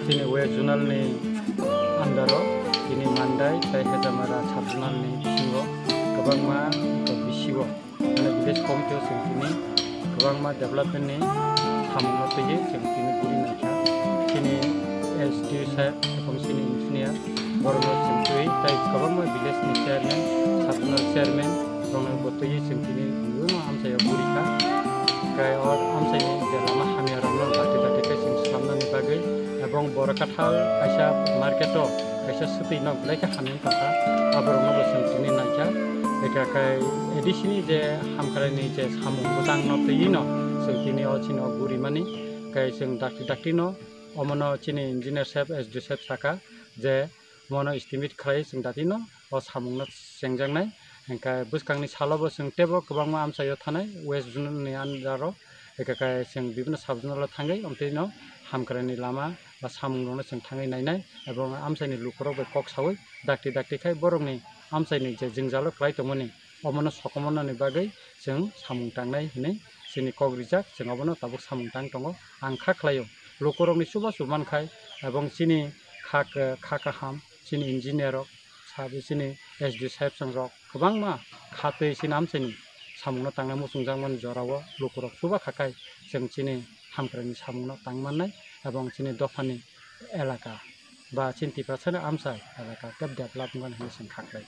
Sini West Zonal ni Andaro, ini Mandai, tai Hezamara Sub Zonal ni Bisingo, Kabangma ke Bisigo, mana village committee sini Kabangma development ni Hamno tuye sini guri nacha, sini SD saya, kami sini engineer, Borno sini tai Kabangma village ni chairman, Sub Zonal chairman, Borno botuye sini dulu am saya guri ka, kaya or am saya ni dalam hamil orang bati ke sini selama ni bagai. Ebong borakathal kaisa marketo kaisa supi nok laika hamin taka aborong no sentini naja eka kai edisini je hamkarani je samung butang no tino sentini ochino guri mani kai seng dakti no omono chini engineer sep SD sep saka je mono estimate khlai seng datino o samung no sengjang nai engka buskangni salobo seng tebo kwbangma amsayo thanai West Zonal ni andaro eka kai seng bibino sub zonal thangai omtino hamkarani lama ba samung no seng thangai nainai ebong amsaini lukorok be kok sawi dakti khai borongni amsaini je jingjalo klai tongmani omono sokomono ni bagai seng samung tangnai hinai sini kok rijak seng obono tabuk samung tang tongo angkha khlaio lukorokni suba suban khai ebong sini khaka ham sini engineer rok sabi sini SD sahib sangrok kwbangma khatui sini amsaini samung no tangnai musungjangman jorao lukorok suba khakai seng sini hamkrani samung no tangmannai ebong sini dofani elaka ba 50% amsai elaka ke development hin sing khaklai.